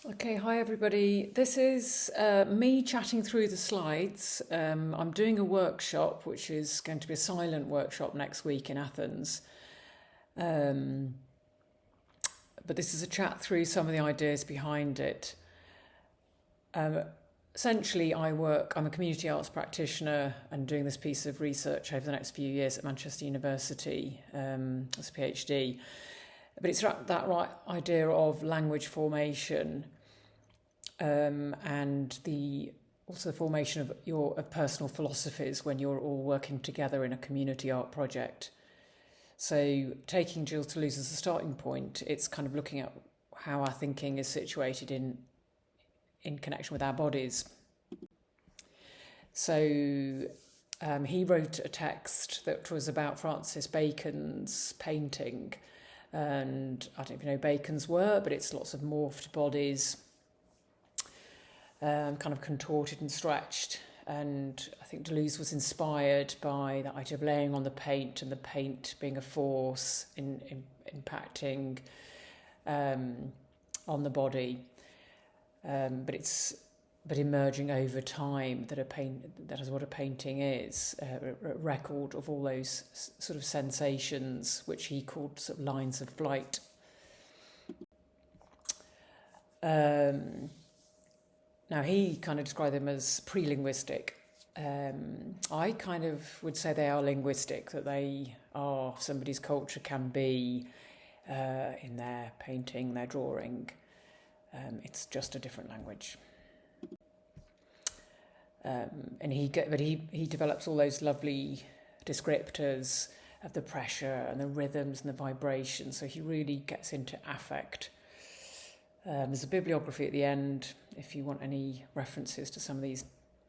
Okay, hi everybody. This is me chatting through the slides. I'm doing a workshop, which is going to be a silent workshop next week in Athens. Um, but this is a chat through some of the ideas behind it. Um, Essentially, I'm a community arts practitioner and doing this piece of research over the next few years at Manchester University as a PhD. But it's that right idea of language formation and also the formation of personal philosophies when you're all working together in a community art project. So taking Gilles Deleuze as a starting point, it's kind of looking at how our thinking is situated in connection with our bodies. So he wrote a text that was about Francis Bacon's painting, and I don't know if you know Bacon's work, but it's lots of morphed bodies, kind of contorted and stretched. And I think Deleuze was inspired by that idea of laying on the paint and the paint being a force impacting on the body. But emerging over time that is what a painting is, a record of all those sort of sensations, which he called sort of lines of flight. Now, he kind of described them as pre-linguistic. I kind of would say they are linguistic, that they are somebody's culture can be in their painting, their drawing. It's just a different language. And he develops all those lovely descriptors of the pressure and the rhythms and the vibrations. So he really gets into affect. There's a bibliography at the end if you want any references to some of these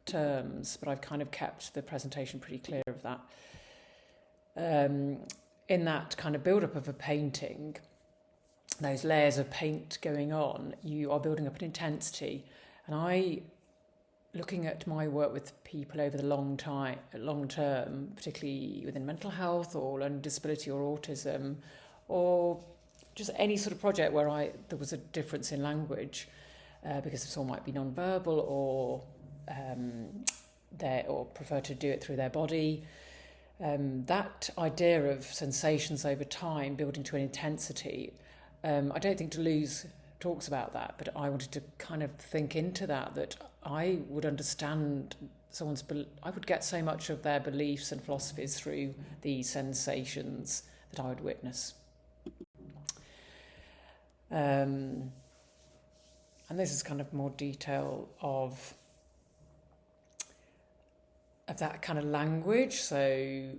terms, but I've kind of kept the presentation pretty clear of that. In that kind of build-up of a painting, those layers of paint going on, you are building up an intensity. And looking at my work with people over the long term, particularly within mental health or learning disability or autism, or just any sort of project where there was a difference in language, because someone might be non-verbal or prefer to do it through their body. That idea of sensations over time building to an intensity, I don't think Deleuze talks about that, but I wanted to kind of think into that I would understand I would get so much of their beliefs and philosophies through these sensations that I would witness. And this is kind of more detail of that kind of language. So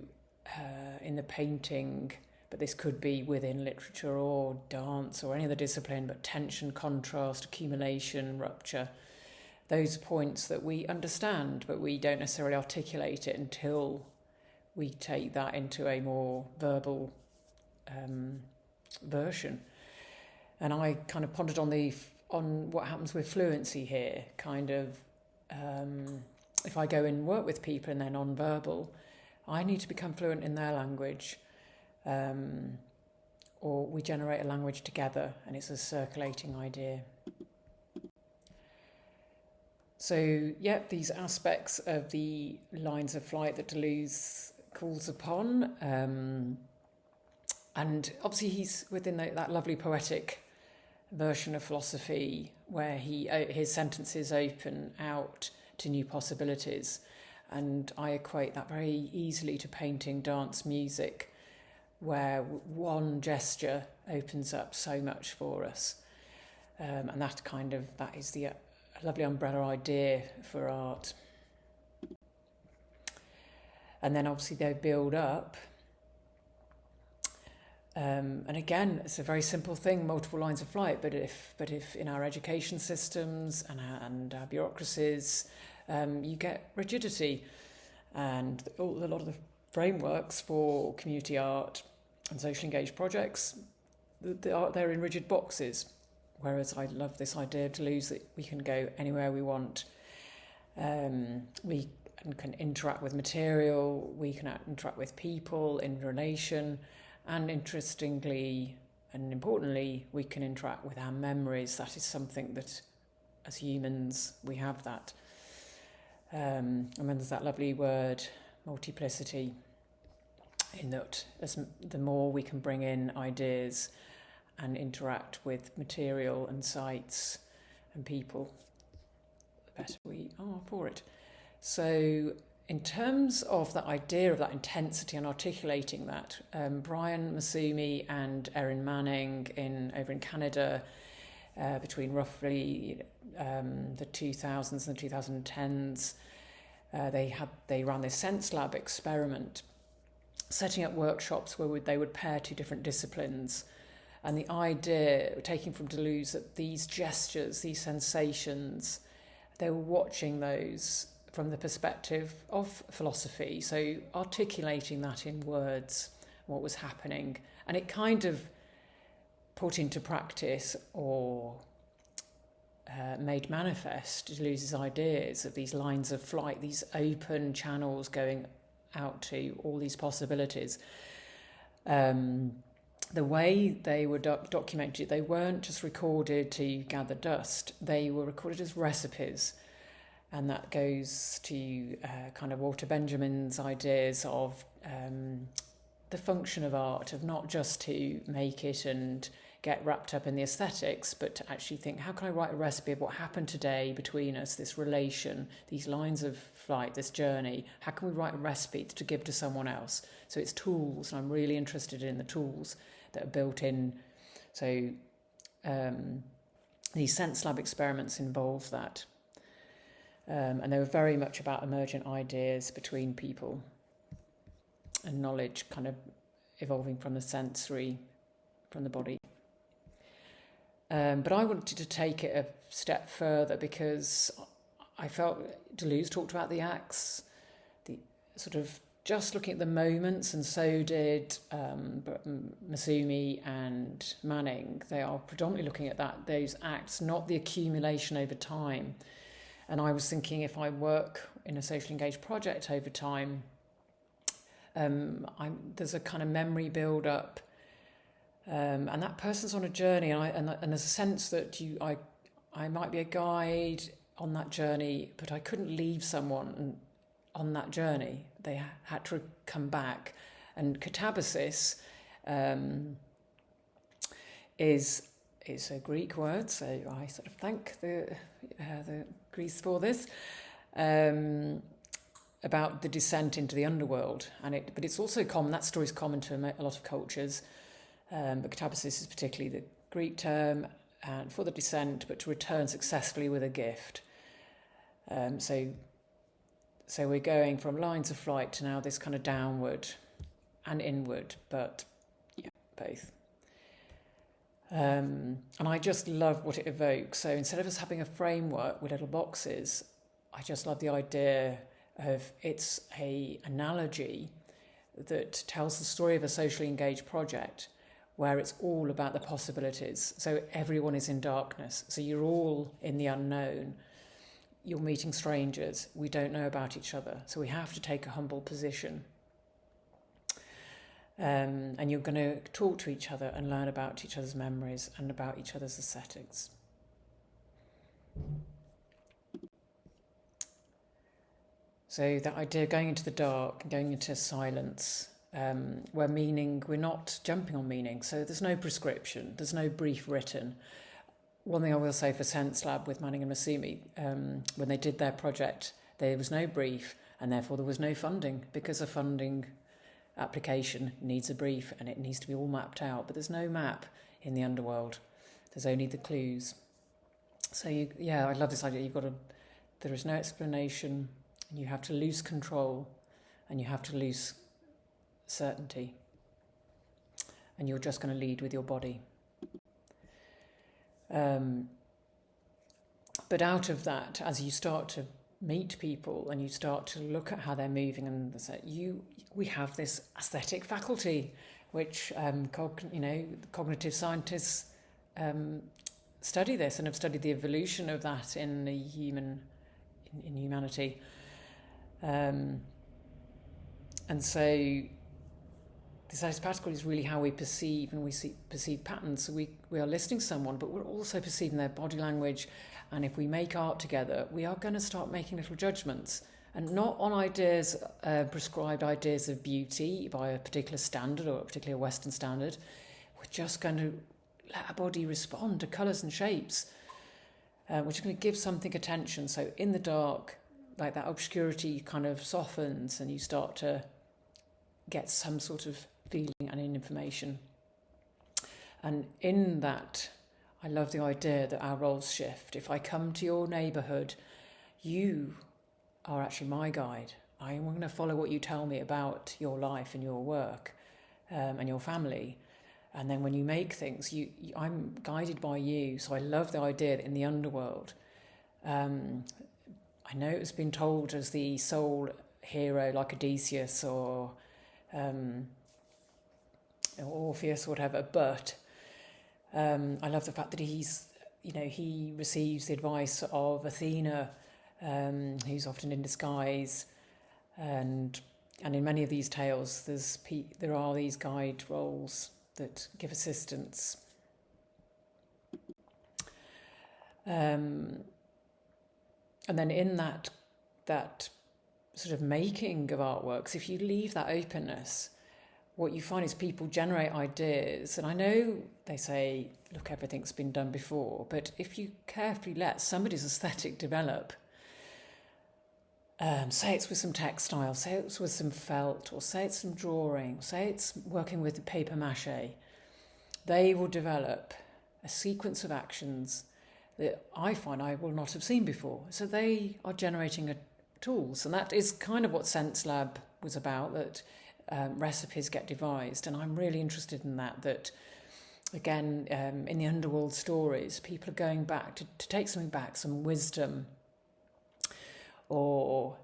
in the painting, but this could be within literature or dance or any other discipline, but tension, contrast, accumulation, rupture, those points that we understand, but we don't necessarily articulate it until we take that into a more verbal version. And I kind of pondered on what happens with fluency here, kind of if I go and work with people and they're non-verbal, I need to become fluent in their language, or we generate a language together, and it's a circulating idea. So, these aspects of the lines of flight that Deleuze calls upon, and obviously he's within that lovely poetic version of philosophy where his sentences open out to new possibilities, and I equate that very easily to painting, dance, music, where one gesture opens up so much for us, and that is the lovely umbrella idea for art. And then obviously they build up. And again, it's a very simple thing, multiple lines of flight. But if in our education systems and our bureaucracies, you get rigidity, and a lot of the frameworks for community art and socially engaged projects, they're in rigid boxes. Whereas I love this idea of Deleuze that we can go anywhere we want. We can interact with material, we can interact with people in relation, and interestingly, And importantly, we can interact with our memories. That is something that, as humans, we have that. And then there's that lovely word, multiplicity, in that the more we can bring in ideas and interact with material and sites and people, the better we are for it. So in terms of that idea of that intensity and articulating that, Brian Masumi and Erin Manning over in Canada, between roughly the 2000s and the 2010s, they ran this Sense Lab experiment, setting up workshops where they would pair two different disciplines. And the idea, taking from Deleuze, that these gestures, these sensations, they were watching those from the perspective of philosophy, so articulating that in words, what was happening, and it kind of put into practice or made manifest Deleuze's ideas of these lines of flight, these open channels going out to all these possibilities. The way they were documented, they weren't just recorded to gather dust, they were recorded as recipes. And that goes to kind of Walter Benjamin's ideas of the function of art, of not just to make it and get wrapped up in the aesthetics, but to actually think, how can I write a recipe of what happened today between us, this relation, these lines of flight, this journey? How can we write a recipe to give to someone else? So it's tools, and I'm really interested in the tools that are built in. So these Sense Lab experiments involve that. And they were very much about emergent ideas between people and knowledge kind of evolving from the sensory, from the body. But I wanted to take it a step further because I felt Deleuze talked about the acts, the sort of just looking at the moments, and so did Masumi and Manning. They are predominantly looking at those acts, not the accumulation over time. And I was thinking, if I work in a socially engaged project over time, there's a kind of memory build up, and that person's on a journey, and there's a sense that I might be a guide on that journey, but I couldn't leave someone on that journey. They had to come back, and catabasis is a Greek word, so I sort of thank the Greece for this, about the descent into the underworld, but it's also common. That story is common to a lot of cultures, but catabasis is particularly the Greek term, and for the descent, but to return successfully with a gift. So we're going from lines of flight to now this kind of downward and inward, but yeah, both. And I just love what it evokes. So instead of us having a framework with little boxes, I just love the idea of it's a analogy that tells the story of a socially engaged project where it's all about the possibilities. So everyone is in darkness. So you're all in the unknown. You're meeting strangers. We don't know about each other. So we have to take a humble position. And you're going to talk to each other and learn about each other's memories and about each other's aesthetics. So that idea of going into the dark, going into silence, where we're not jumping on meaning. So there's no prescription, there's no brief written. One thing I will say for Sense Lab with Manning and Masumi, when they did their project, there was no brief, and therefore there was no funding, because a funding application needs a brief and it needs to be all mapped out, but there's no map in the underworld. There's only the clues. So I love this idea. There is no explanation, and you have to lose control, and you have to lose certainty, and you're just going to lead with your body. But out of that, as you start to meet people and you start to look at how they're moving, and we have this aesthetic faculty, which cognitive scientists study this and have studied the evolution of that in humanity, and so the psychopathical is really how we perceive, and we perceive patterns. So we are listening to someone, but we're also perceiving their body language. And if we make art together, we are going to start making little judgments, and not on ideas, prescribed ideas of beauty by a particular standard or particularly a Western standard. We're just going to let our body respond to colours and shapes, which are going to give something attention. So in the dark, like that obscurity kind of softens, and you start to get some sort of feeling and information. And in that, I love the idea that our roles shift. If I come to your neighbourhood, you are actually my guide. I am going to follow what you tell me about your life and your work, and your family. And then when you make things, I'm guided by you. So I love the idea that in the underworld, I know it's been told as the sole hero, like Odysseus or Orpheus or whatever, but I love the fact that he receives the advice of Athena, who's often in disguise, and in many of these tales, there are these guide roles that give assistance. And then in that sort of making of artworks, if you leave that openness, what you find is people generate ideas. And I know they say, look, everything's been done before, but if you carefully let somebody's aesthetic develop, say it's with some textile, say it's with some felt, or say it's some drawing, say it's working with paper mache, they will develop a sequence of actions that I find I will not have seen before. So they are generating tools, and that is kind of what Sense Lab was about, that recipes get devised. And I'm really interested in that again, in the underworld stories, people are going back to take something back, some wisdom, or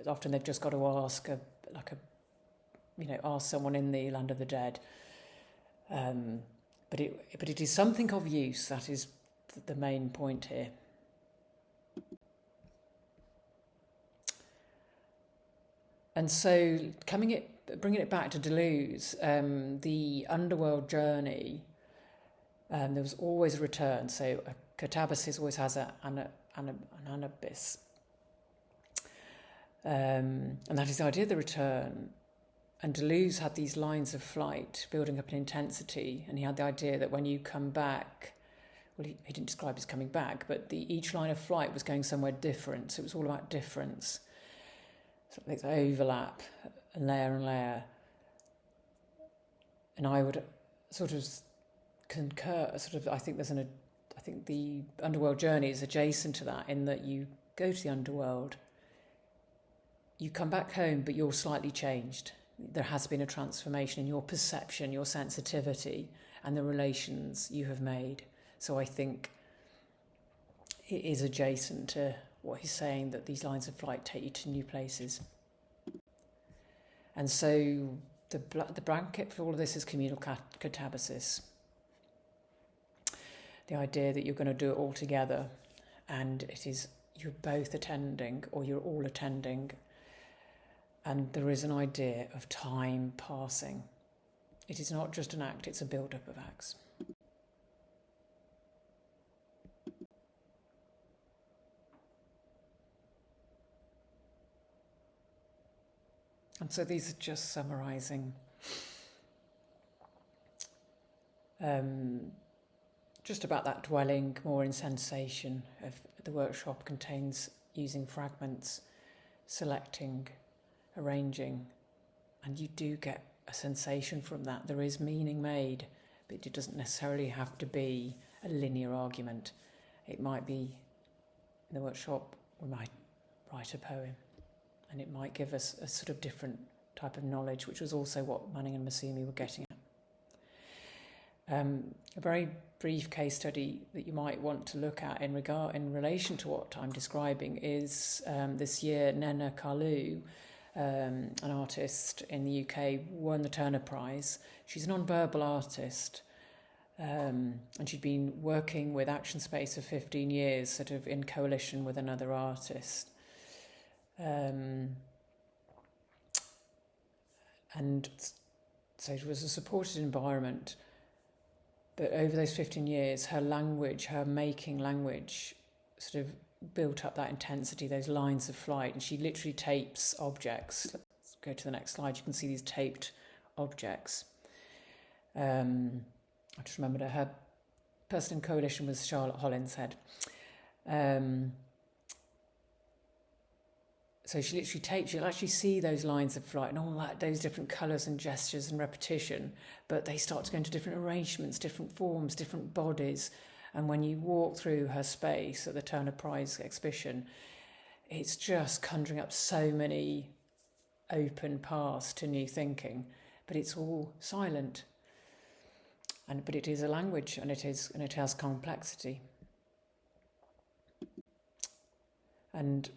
often they've just got to ask ask someone in the land of the dead. But it is something of use. That is the main point here. And so bringing it back to Deleuze, the underworld journey, there was always a return. So a catabasis always has an abyss. And that is the idea of the return. And Deleuze had these lines of flight building up in intensity, and he had the idea that when you come back, well, he didn't describe as coming back, but each line of flight was going somewhere different. So it was all about difference. So it's overlap and layer. And I would sort of concur. I think the underworld journey is adjacent to that, in that you go to the underworld, you come back home, but you're slightly changed. There has been a transformation in your perception, your sensitivity, and the relations you have made. So I think it is adjacent to what he's saying, that these lines of flight take you to new places. And so the blanket for all of this is communal catabasis. The idea that you're going to do it all together, and it is you're both attending or you're all attending. And there is an idea of time passing. It is not just an act, it's a build-up of acts. And so these are just summarising just about that dwelling more in sensation. Of the workshop contains using fragments, selecting, arranging, and you do get a sensation from that. There is meaning made, but it doesn't necessarily have to be a linear argument. It might be, in the workshop, we might write a poem, and it might give us a sort of different type of knowledge, which was also what Manning and Masumi were getting at. A very brief case study that you might want to look at in relation to what I'm describing is this year Nena Kalu, an artist in the UK, won the Turner Prize. She's a non-verbal artist, and she'd been working with Action Space for 15 years, sort of in coalition with another artist. And so it was a supported environment. But over those 15 years, her language, her making language, sort of built up that intensity, those lines of flight. And she literally tapes objects. Let's go to the next slide. You can see these taped objects. I just remembered her person in coalition was Charlotte Hollinshead. So she literally tapes, you'll actually see those lines of flight and all that, those different colours and gestures and repetition, but they start to go into different arrangements, different forms, different bodies. And when you walk through her space at the Turner Prize exhibition, it's just conjuring up so many open paths to new thinking, but it's all silent. But it is a language, and it has complexity. And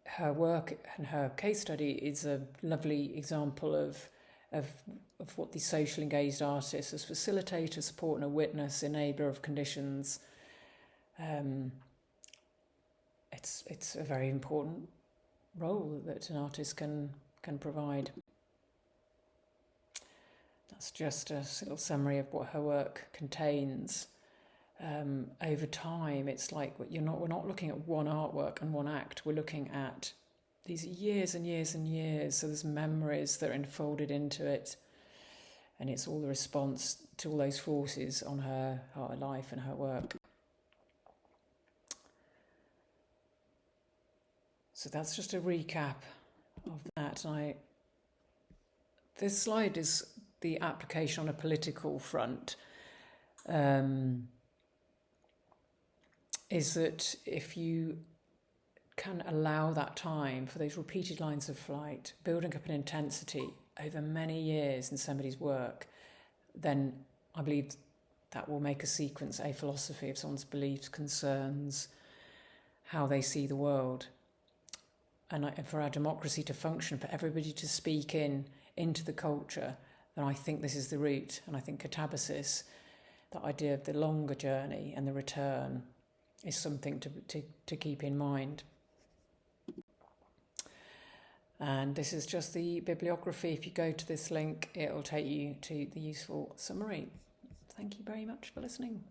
her work and her case study is a lovely example of what these social engaged artists, as facilitator, support and a witness, enabler of conditions. It's a very important role that an artist can provide. That's just a little summary of what her work contains. Over time, it's like we're not looking at one artwork and one act. We're looking at these years and years and years. So there's memories that are enfolded into it, and it's all the response to all those forces on her life and her work. So that's just a recap of that. This slide is the application on a political front. Is that if you can allow that time for those repeated lines of flight, building up an intensity over many years in somebody's work, then I believe that will make a sequence, a philosophy of someone's beliefs, concerns, how they see the world. And for our democracy to function, for everybody to speak into the culture, then I think this is the route. And I think catabasis, that idea of the longer journey and the return, is something to keep in mind. And this is just the bibliography. If you go to this link, it will take you to the useful summary. Thank you very much for listening.